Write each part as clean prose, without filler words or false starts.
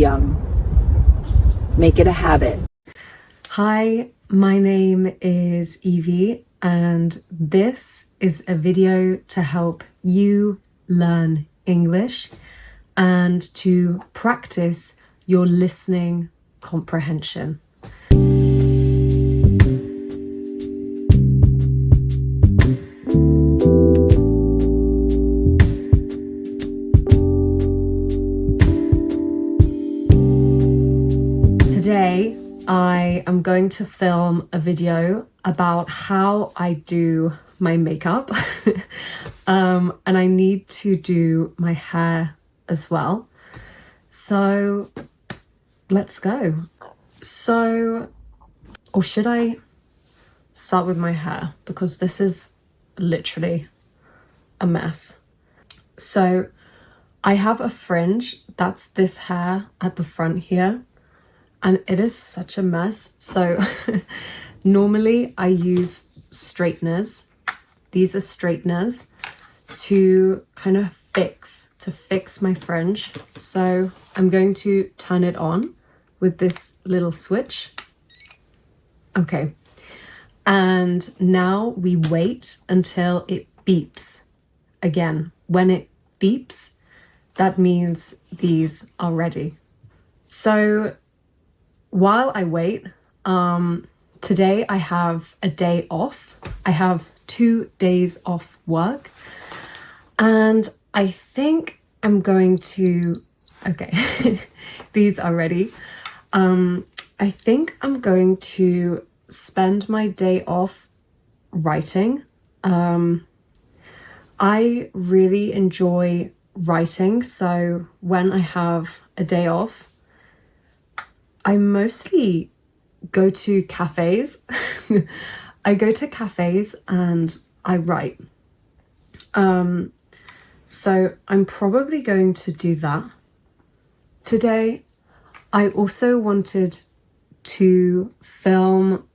young. Make it a habit. Hi, my name is Evie, and this is a video to help you learn English and to practice your listening comprehension. Today, I am going to film a video about how I do my makeup and I need to do my hair as well. So let's go. Or should I start with my hair? Because this is literally a mess. So I have a fringe, that's this hair at the front here. And it is such a mess. So normally I use straighteners. These are straighteners to kind of fix my fringe. So I'm going to turn it on with this little switch. Okay. And now we wait until it beeps again. When it beeps, that means these are ready. So while I wait, today I have a day off. I have 2 days off work. And I think I'm going to, okay, these are ready. I think I'm going to spend my day off writing. I really enjoy writing. So when I have a day off, I mostly go to cafes. I go to cafes and I write. So I'm probably going to do that today. I also wanted to film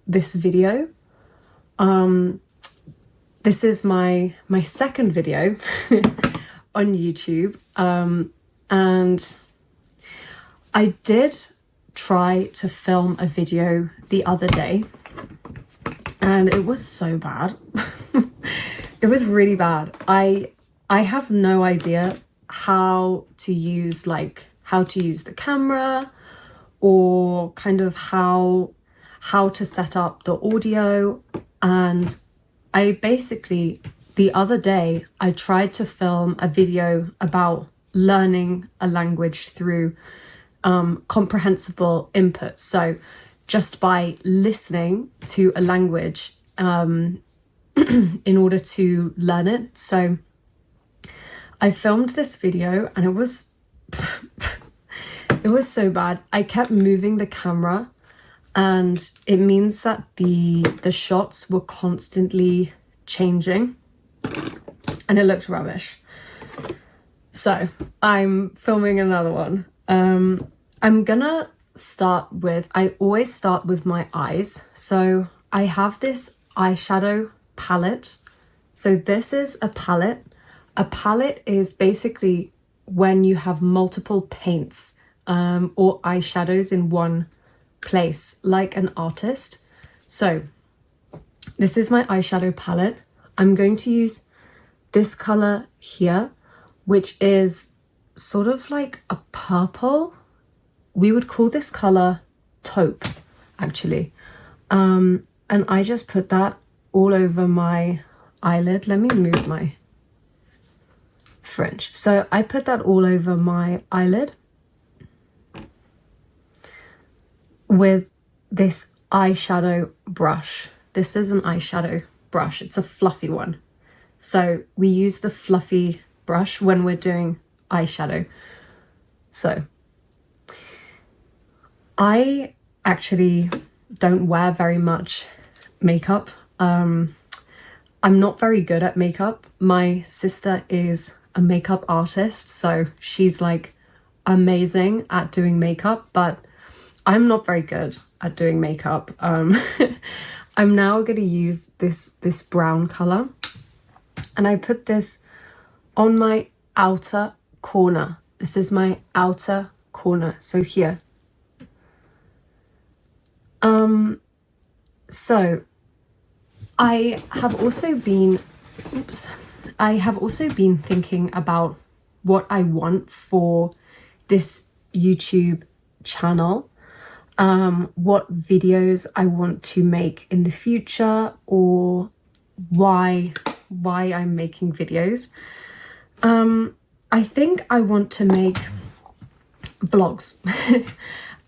this video. This is my second video on YouTube. And I did try to film a video the other day and it was so bad. It was really bad. I have no idea how to use the camera or kind of how to set up the audio. And I basically, the other day, I tried to film a video about learning a language through comprehensible input. So just by listening to a language in order to learn it. So I filmed this video and it was so bad. I kept moving the camera and it means that the shots were constantly changing and it looked rubbish. So I'm filming another one. I'm gonna start with, I always start with my eyes. So I have this eyeshadow palette. So this is a palette. A palette is basically when you have multiple paints or eyeshadows in one place, like an artist. So this is my eyeshadow palette. I'm going to use this color here, which is sort of like a purple. We would call this color taupe, actually. And I just put that all over my eyelid. Let me move my fringe. So I put that all over my eyelid with this eyeshadow brush. This is an eyeshadow brush. It's a fluffy one. So we use the fluffy brush when we're doing eyeshadow. So I actually don't wear very much makeup. I'm not very good at makeup. My sister is a makeup artist, so she's like amazing at doing makeup, but I'm not very good at doing makeup. I'm now going to use this brown color, and I put this on my outer corner. This is my outer corner, so here. So I have also been thinking about what I want for this YouTube channel, what videos I want to make in the future, or why I'm making videos. I think I want to make vlogs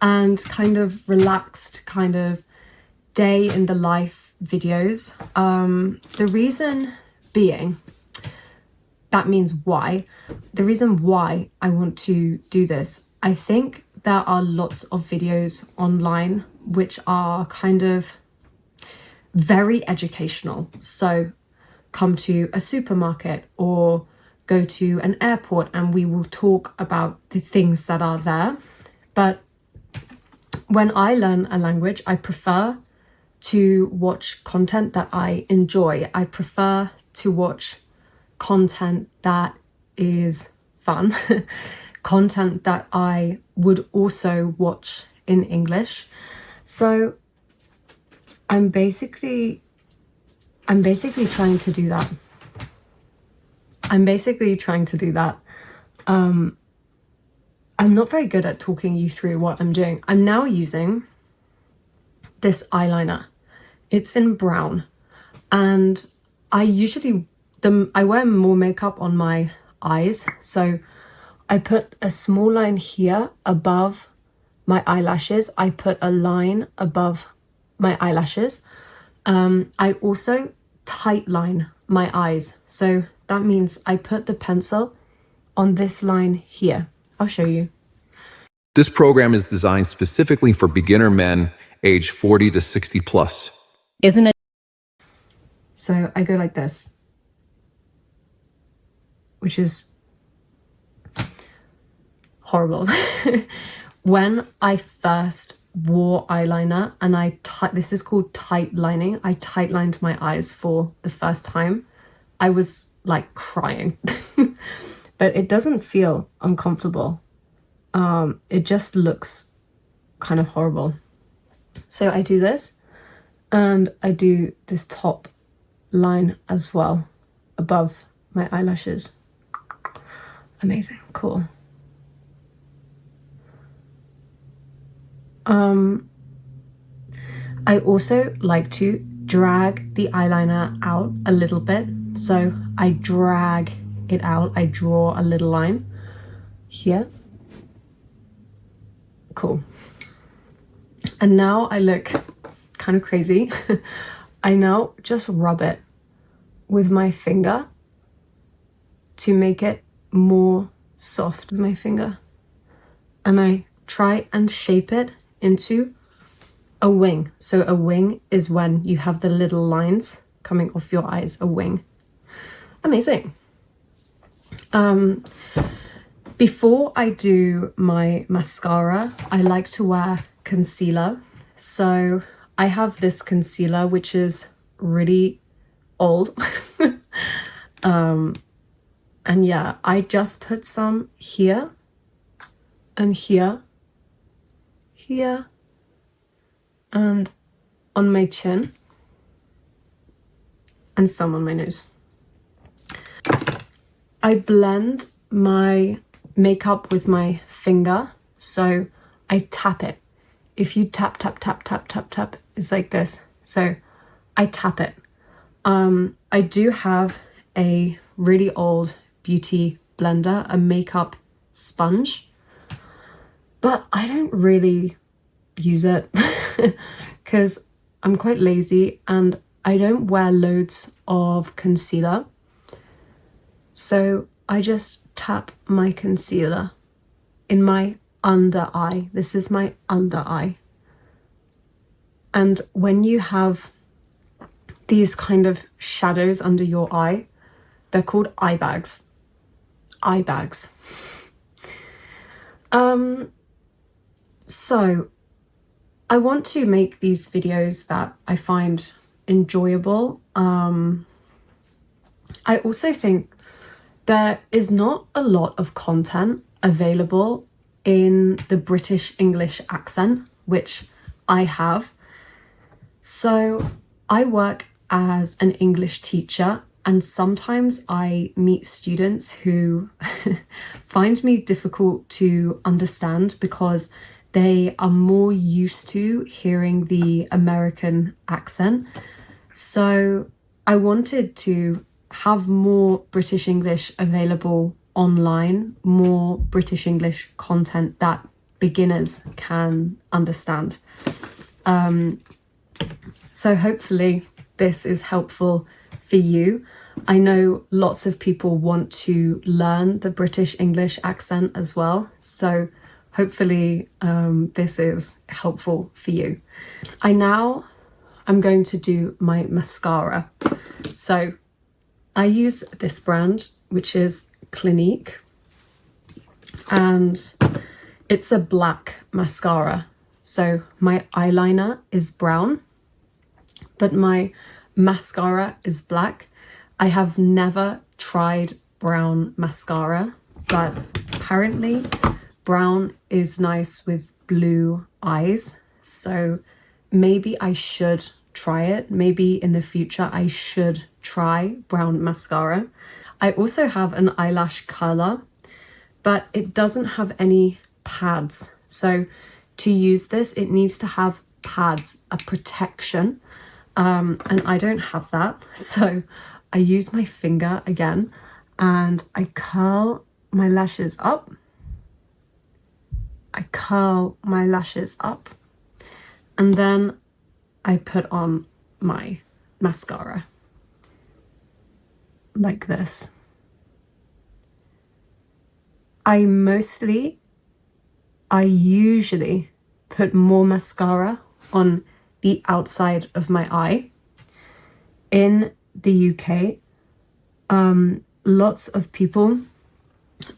and kind of relaxed, kind of day in the life videos. The reason being, that means why. The reason why I want to do this, I think there are lots of videos online which are kind of very educational. So come to a supermarket or go to an airport and we will talk about the things that are there. But when I learn a language, I prefer to watch content that I enjoy. I prefer to watch content that is fun, content that I would also watch in English. So I'm basically trying to do that. I'm not very good at talking you through what I'm doing. I'm now using this eyeliner. It's in brown, and I wear more makeup on my eyes, so I put a small line here above my eyelashes. I put a line above my eyelashes. I also tight line my eyes, so that means I put the pencil on this line here. I'll show you. This program is designed specifically for beginner men age 40 to 60 plus. Isn't it? So I go like this, which is horrible. When I first wore eyeliner and this is called tight lining, I tight lined my eyes for the first time, I was like crying. But it doesn't feel uncomfortable. It just looks kind of horrible. So I do this, and I do this top line as well above my eyelashes. Amazing, cool. I also like to drag the eyeliner out a little bit. So I drag it out, I draw a little line here. Cool. And now I look kind of crazy. I now just rub it with my finger to make it more soft with my finger. And I try and shape it into a wing. So a wing is when you have the little lines coming off your eyes, a wing. Amazing. Before I do my mascara, I like to wear concealer. So I have this concealer, which is really old. And yeah, I just put some here and here, here, and on my chin, and some on my nose. I blend my makeup with my finger, so I tap it. If you tap, tap, tap, tap, tap, tap, it's like this. So I tap it. I do have a really old beauty blender, a makeup sponge, but I don't really use it because I'm quite lazy and I don't wear loads of concealer. So I just tap my concealer in my under eye. This is my under eye. And when you have these kind of shadows under your eye, they're called eye bags. Eye bags. So I want to make these videos that I find enjoyable. I also think there is not a lot of content available in the British English accent, which I have. So I work as an English teacher, and sometimes I meet students who find me difficult to understand because they are more used to hearing the American accent. So I wanted to have more British English available online, more British English content that beginners can understand. So hopefully this is helpful for you. I know lots of people want to learn the British English accent as well. So hopefully this is helpful for you. I'm going to do my mascara. So I use this brand, which is Clinique, and it's a black mascara. So my eyeliner is brown, but my mascara is black. I have never tried brown mascara, but apparently brown is nice with blue eyes. So maybe I should try it. Maybe in the future I should try brown mascara. I also have an eyelash curler, but it doesn't have any pads. So to use this, it needs to have pads, a protection. And I don't have that. So I use my finger again and I curl my lashes up. I curl my lashes up and then I put on my mascara like this. I usually put more mascara on the outside of my eye. In the UK, lots of people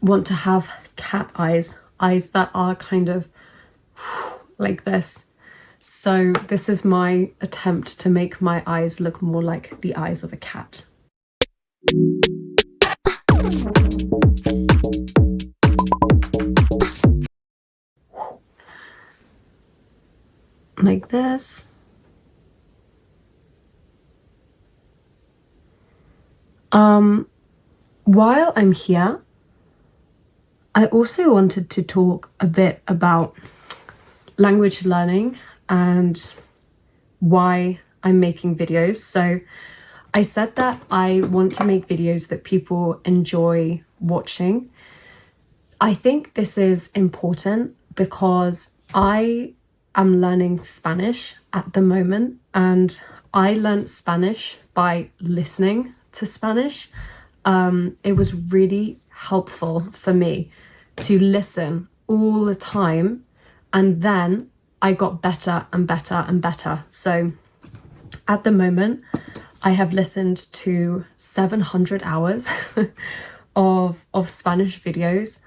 want to have cat eyes that are kind of like this. So this is my attempt to make my eyes look more like the eyes of a cat. Like this. While I'm here, I also wanted to talk a bit about language learning and why I'm making videos. So I said that I want to make videos that people enjoy watching. I think this is important because I am learning Spanish at the moment, and I learned Spanish by listening to Spanish. It was really helpful for me to listen all the time, and then I got better and better and better. So at the moment, I have listened to 700 hours of Spanish videos,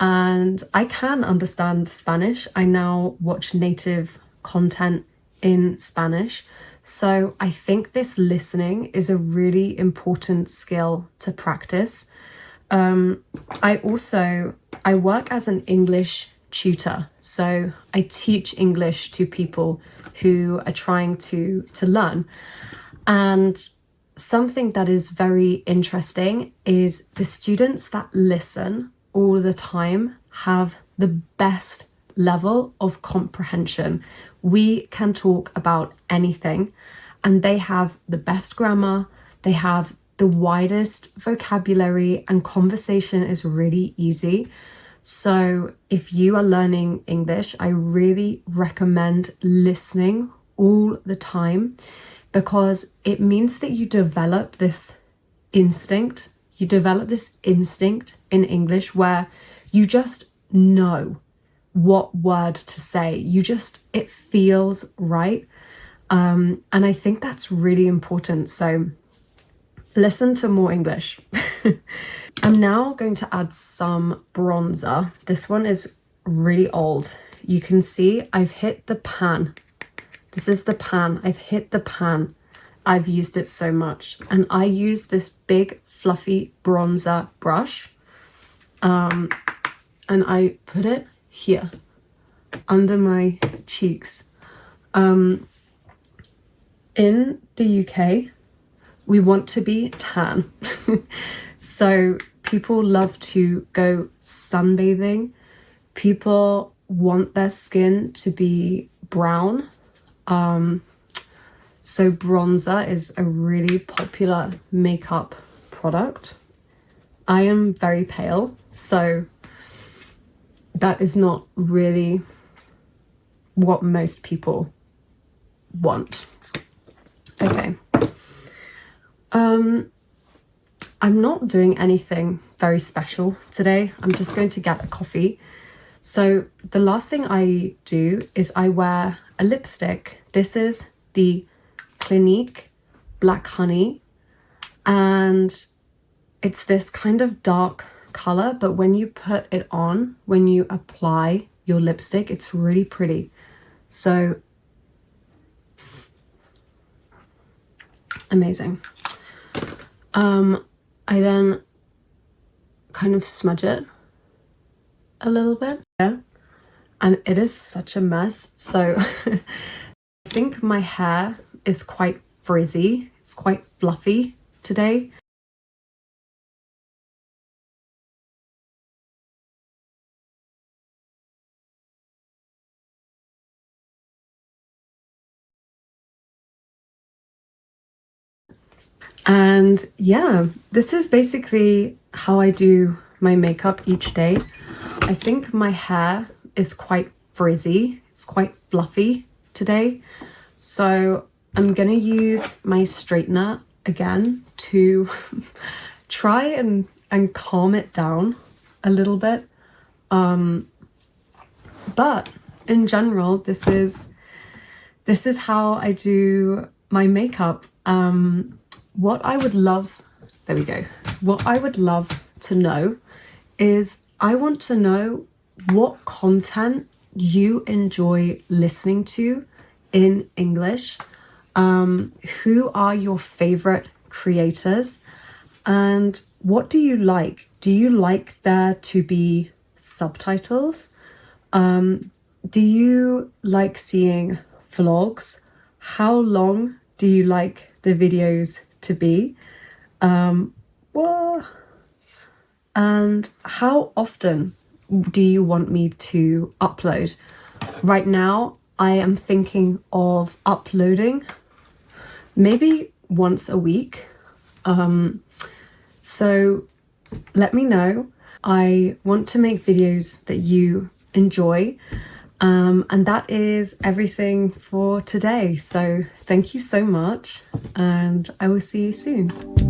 and I can understand Spanish. I now watch native content in Spanish. So I think this listening is a really important skill to practice. I work as an English tutor. So I teach English to people who are trying to learn. And something that is very interesting is the students that listen all the time have the best level of comprehension. We can talk about anything and they have the best grammar, they have the widest vocabulary, and conversation is really easy. So if you are learning English, I really recommend listening all the time, because it means that you develop this instinct. You develop this instinct in English where you just know what word to say. It feels right. And I think that's really important. So listen to more English. I'm now going to add some bronzer. This one is really old. You can see I've hit the pan. This is the pan. I've hit the pan. I've used it so much. And I use this big fluffy bronzer brush. And I put it here under my cheeks. In the UK, we want to be tan. So people love to go sunbathing. People want their skin to be brown. So bronzer is a really popular makeup product. I am very pale, so that is not really what most people want. Okay. I'm not doing anything very special today. I'm just going to get a coffee. So the last thing I do is I wear a lipstick. This is the Clinique Black Honey, and it's this kind of dark color, but when you put it on, when you apply your lipstick, it's really pretty. So amazing. I then kind of smudge it a little bit, yeah, and it is such a mess. So I think my hair is quite frizzy, it's quite fluffy today. And yeah, this is basically how I do my makeup each day. I think my hair is quite frizzy, it's quite fluffy today. So I'm gonna use my straightener again to try and calm it down a little bit. But in general, this is how I do my makeup. What I would love to know is, I want to know what content you enjoy listening to in English. Who are your favorite creators, and what do you like? Do you like there to be subtitles? Do you like seeing vlogs? How long do you like the videos to be? And how often do you want me to upload? Right now, I am thinking of uploading maybe once a week. So let me know. I want to make videos that you enjoy. And that is everything for today. So thank you so much, and I will see you soon.